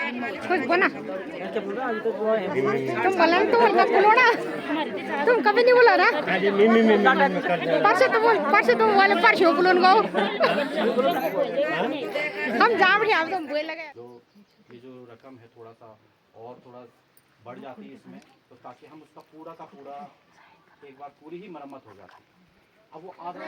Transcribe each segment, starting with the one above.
कुछ बोला तुम बोला तुम हल्का बोलो ना तुम कभी नहीं बोला ना परसों तुम वाले परसों बोलो गो हम जा रहे आप तुम बोल लगे ये जो रकम है थोड़ा सा और थोड़ा बढ़ जाती है इसमें तो ताकि हम उसका पूरा का पूरा एक बार पूरी ही मरम्मत हो जाती है। अब वो आधा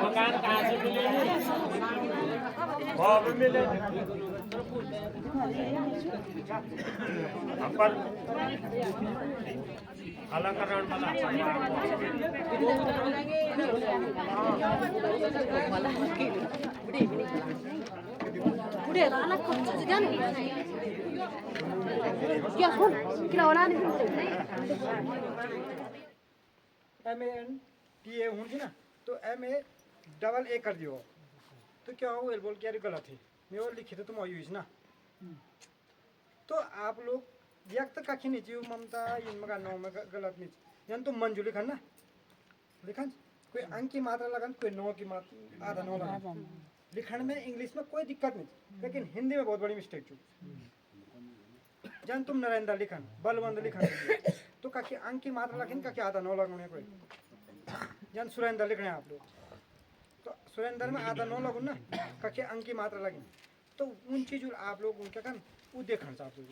मकान कहाँ से मिलेगी? मिले अपन अलंकरण बना क्या सुन क्या वाला नहीं MANTA होंगी ना तो MA डबल A कर दियो तो क्या हो बोल के यार गलत है मैं और लिखी तो तुम आयुष ना तो आप लोग व्यक्त काखी नहीं जीव ममता इनमें का नौ में गलत नहीं यानी तुम मंजू लिखन ना लिखन कोई अंक की मात्रा लगन कोई नौ की मात्रा आधा नौ लगन लिखन में इंग्लिश में कोई दिक्कत नहीं लेकिन हिंदी में बहुत बड़ी मिस्टेक चुकी जन तुम नरेंद्र लिखन बलवंत लिखन तो काकी अंक की मात्रा लिखन काकी आधा नौ लगने कोई जन सुरेंद्र लिखने आप लोग तो सुरेंद्र में आधा नौ लगन ना काकी अंक की मात्रा लगन तो उन चीज़ आप लोग उनके कन वो देखना चाहते हो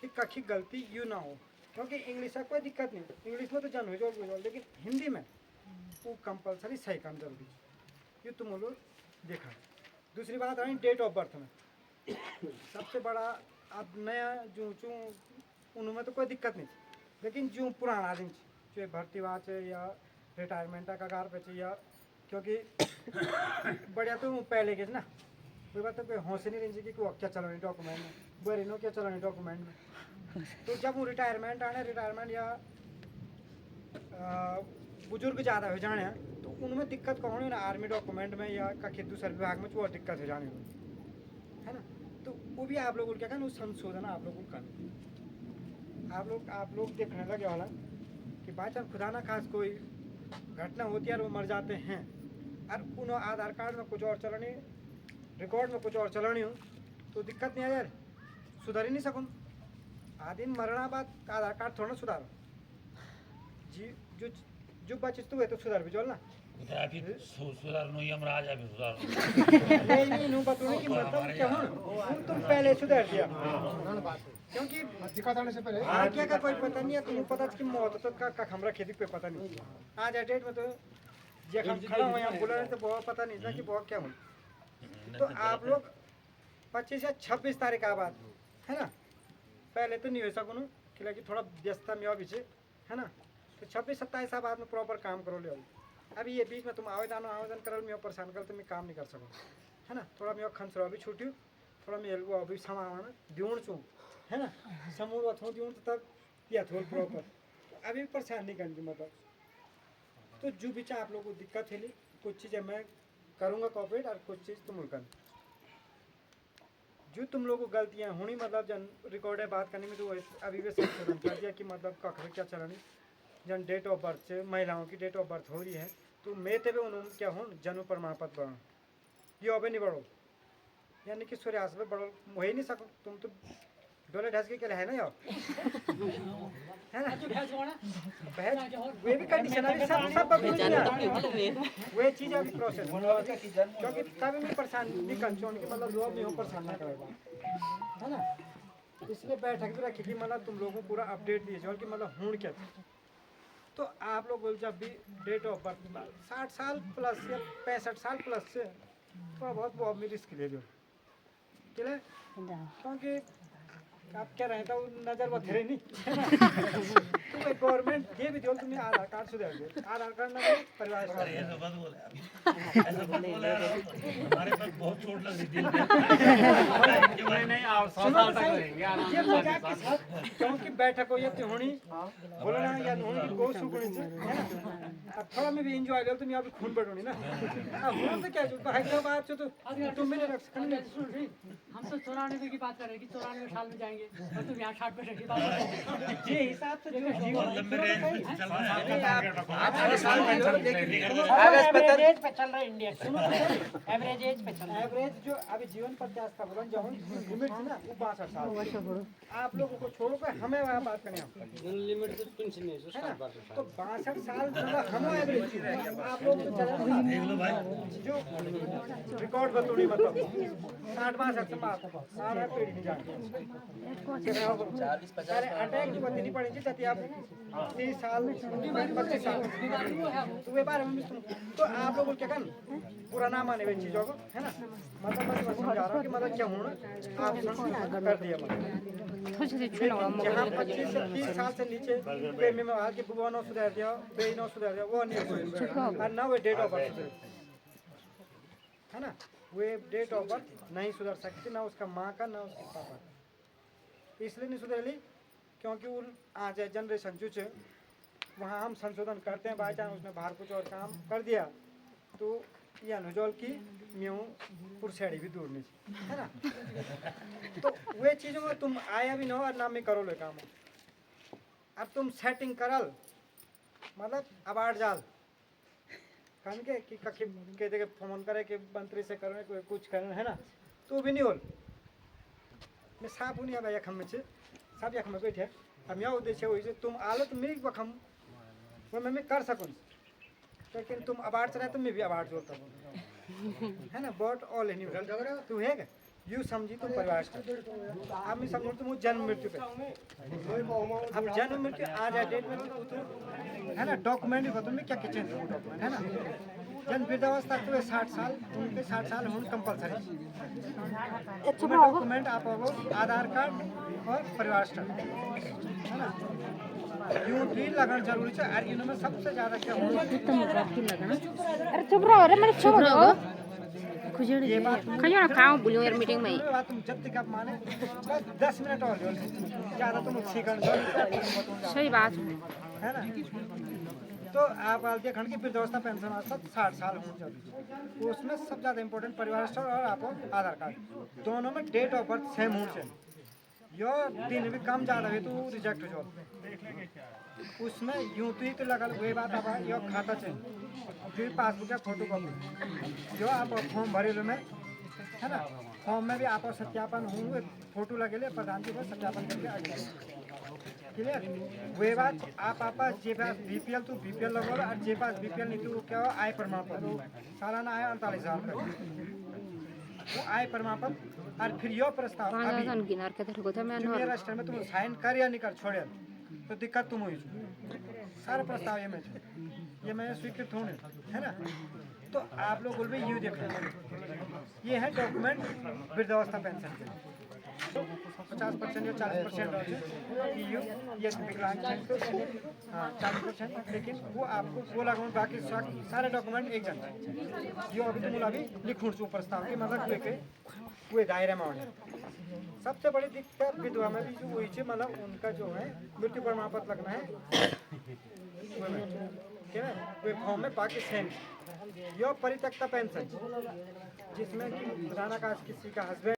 कि काकी गलती यूँ ना हो क्योंकि इंग्लिश का कोई दिक्कत नहीं इंग्लिश में तो जन हो जाओ लेकिन हिंदी में वो कंपलसरी सही काम जरूरी ये तुम लोग देखा। दूसरी बात रही डेट ऑफ बर्थ में सबसे बड़ा अब नया जो उनमें तो कोई दिक्कत नहीं लेकिन जो पुराना आदमी जो भर्ती वहाँ से या रिटायरमेंट का कार पे या क्योंकि बढ़िया तो पहले के ना कोई बात तो कोई हौसले नहीं रही कि क्या चलानी डॉक्यूमेंट में बड़ी नो क्या चलानी डॉक्यूमेंट में तो जब वो रिटायरमेंट आने रिटायरमेंट या बुजुर्ग ज़्यादा हो जाने तो उनमें दिक्कत कौन है ना आर्मी डॉक्यूमेंट में या का दूसरे विभाग में वो दिक्कत हो जाने है ना तो वो भी आप लोग क्या कहना वो संशोधन आप लोग करना आप लोग देखने लगे वाला कि बाई चांस खुदा ना खास कोई घटना होती है और वो मर जाते हैं और उन आधार कार्ड में कुछ और चलानी रिकॉर्ड में कुछ और चलानी हो तो दिक्कत नहीं है यार सुधार ही नहीं सकूँ आदिन मरना बाद आधार कार्ड थोड़ा सुधारो जी जो बचित तो है तो सुधार भी चल ना सुधार नो यमराज अभी सुधार नहीं नो बताओ कि मतलब क्या हो तुम पहले सुधार दिया क्योंकि दिक्कत आने से पहले क्या का कोई पता नहीं है तुम्हें पता कि मौत तो का हमरा खेती पे पता नहीं आज डेट में तो जे हम खड़ा हुए हैं बोल रहे तो बहुत पता नहीं था कि बहुत क्या हो तो आप लोग 25 या 26 तारीख का बाद है ना पहले तो नहीं हो सकूँ कि थोड़ा व्यस्तता में पीछे है ना तो 26-27 बाद में प्रॉपर काम करो ले अभी ये बीच में तुम आवेदन करल मैं परेशान कर तो मैं काम नहीं कर सकूँ है ना थोड़ा मैं खनसरो अभी छूटी थोड़ा मैं अभी सामान दिवण चूँ है ना समूह थो दिवण तो तब या थोड़ा प्रॉपर तो अभी परेशान नहीं करनी मतलब तो जो भी आप लोगों को दिक्कत है कुछ चीज़ें मैं करूँगा कॉपरेट और कुछ चीज़ तुम कर जो तुम लोगों को गलतियाँ होनी मतलब जन रिकॉर्ड है बात करने में तो अभी भी संशोधन कर दिया कि मतलब कखर क्या चलानी जन डेट ऑफ बर्थ से महिलाओं की डेट ऑफ बर्थ हो रही है तो मैं तब उन्होंने क्या हो जन्म प्रमाण पत्र बढ़ो ये अबे नहीं बढ़ो यानी कि सूर्यास्त में बढ़ो हो ही नहीं सको तुम तो डोले ढस के है ना यार है ना वे भी कंडीशन अभी सब वे चीज़ अभी प्रोसेस क्योंकि तभी मैं परेशान नहीं कर कि मतलब लोग नहीं हो परेशान ना करेगा है ना इसलिए बैठक भी रखी कि मतलब तुम लोगों को पूरा अपडेट दिए कि मतलब हूँ क्या तो आप लोग जब भी डेट ऑफ बर्थ 60 साल प्लस या 65 साल प्लस से थोड़ा बहुत वो अपनी रिस्क ले लो क्योंकि आप क्या रहता हूँ नजर वो थे नहीं तुम्हें गवर्नमेंट ये भी दियो तुम्हें आधार कार्ड सुधार दे आधार कार्ड ना परिवार अरे ऐसा मत बोले आप। ऐसा मत बोले यार आप। हमारे पर बहुत चोट लग रही दिल पे। नहीं आप 100 साल तक रहेंगे ये मजाक के साथ क्योंकि बैठक हो ये होनी बोलो ना या होनी की कोई सुकून से है ना अब थोड़ा में भी एंजॉय लो तुम यहाँ पे खून बढ़ोनी ना अब हुआ तो क्या जो हैदराबाद से तो तुम मेरे रख सकते हम तो 94 की बात कर रहे हैं कि 94 साल में जाएंगे और तुम यहाँ 60 की बात कर रहे हो। ये हिसाब से जो बहुत जीवन लंबे रेंज में चल रहा है। एवरेज पे चल रहा है इंडिया का एवरेज एज पे चल रहा है। एवरेज जो अभी जीवन प्रत्याश का बोलन जो लिमिट थी ना वो 62 साल आप लोगों को छोड़ो के हमें वहाँ बात करें लिमिट तो पेंशन नहीं है ना तो 62 साल मतलब हम एवरेज आप लोग तो चले देख लो भाई। जो रिकॉर्ड बतौनी मतलब 60-62 से बात सारा पीढ़ी नहीं जानते अरे अटैक जो बतनी पड़ी थी जति आप 30 साल 25 साल तो वे बारे में सुनो तो आप लोगों को क्या करना पूरा ना माने वे चीजों को है ना मतलब मैं समझा रहा हूँ कि मतलब क्या होना आप कर दिया मतलब जहाँ 25 से 30 साल से नीचे वे में हाल के बुआ नौ सुधार दिया वे नौ सुधार दिया वो नहीं और ना वे डेट ऑफ बर्थ है ना वे डेट ऑफ बर्थ नहीं सुधर सकती ना उसका माँ का ना उसके पापा का इसलिए नहीं सुधरली क्योंकि उन आज जनरेशन जो है वहाँ हम संशोधन करते हैं बाई चांस उसने बाहर कुछ और काम कर दिया तो ये अनुजोल की म्यू पुरसेड़ी भी दूर नहीं है ना तो वे चीज़ों में तुम आया भी ना हो और ना में करो ले काम अब तुम सेटिंग करल मतलब अबाड़ जाल कहन के कि कखी के जगह फोन करे कि मंत्री से करें कोई कुछ करें है ना तो भी नहीं होल मैं साफ नहीं अब यखम में से सब यखम में बैठे हम यह उद्देश्य हुई से तुम आलो तो मेरी वखम वो मैं कर सकूँ लेकिन तुम अवार्ड चलाए तो मैं भी अवार्ड जोड़ता हूँ है ना बट ऑल एनी तू है क्या यू समझी तुम परिवार से आप मैं समझो तुम जन्म मृत्यु पे अब जन्म मृत्यु आज डेट में तो है ना डॉक्यूमेंट भी बताओ मैं क्या क्या चेंज डॉक्यूमेंट है ना जन वृद्धावस्था तो 60 साल उनके 60 साल होने कंपलसरी डॉक्यूमेंट आप आधार कार्ड और परिवार स्टार्ट है ना यूं भी लगन जरूरी है और इनमें सबसे ज्यादा क्या होगा अरे चुप रहो रे मेरे चुप रहो ये बात खयो ना खाओ बुलियो यार मीटिंग में बात तुम जब तक आप माने बस 10 मिनट और जो ज्यादा तुम सीखन सही बात है ना तो आप आलते खंड की वृद्धावस्था पेंशन आज तक 60 साल होनी चाहिए उसमें सबसे ज़्यादा इम्पोर्टेंट परिवार स्टार और आपको आधार कार्ड दोनों में डेट ऑफ बर्थ सेम होनी चाहिए यो दिन भी कम ज़्यादा हुई तो रिजेक्ट हो जाओ उसमें यूं तो ही तो लगल वही बात आप यो खाता चाहिए फिर पासबुक का फोटो कॉपी जो आप फॉर्म भरे में है ना फॉर्म में भी आप सत्यापन होंगे फोटो लगे प्रधान जी को सत्यापन करके आगे क्लियर वही बात आप जे पास बीपीएल तो बीपीएल लगो और जे पास बीपीएल नहीं तो क्या हो आय प्रमाण पत्र सालाना आय 48,000 का वो आय प्रमाण पत्र और फिर यो प्रस्ताव अभी राष्ट्र में तुम साइन कर या नहीं कर छोड़े तो दिक्कत तुम हुई सारा प्रस्ताव ये मैं स्वीकृत होने है ना तो आप लोग बोल भी यू देखो ये है डॉक्यूमेंट वृद्धावस्था पेंशन के 50% या 40% यू ये विकलांग हाँ 40% लेकिन वो आपको वो लगभग बाकी सारे डॉक्यूमेंट एक जन जो अभी तुम अभी लिखूँ जो प्रस्ताव के मतलब हुए दायरे में होने सबसे बड़ी दिक्कत विधवा में भी जो हुई थी मतलब उनका जो है मृत्यु प्रमाण पत्र लगना है ठीक है वे फॉर्म में बाकी सेम यो परित्यक्ता पेंशन जिसमें कि पुराना कास्ट किसी का हस्बैंड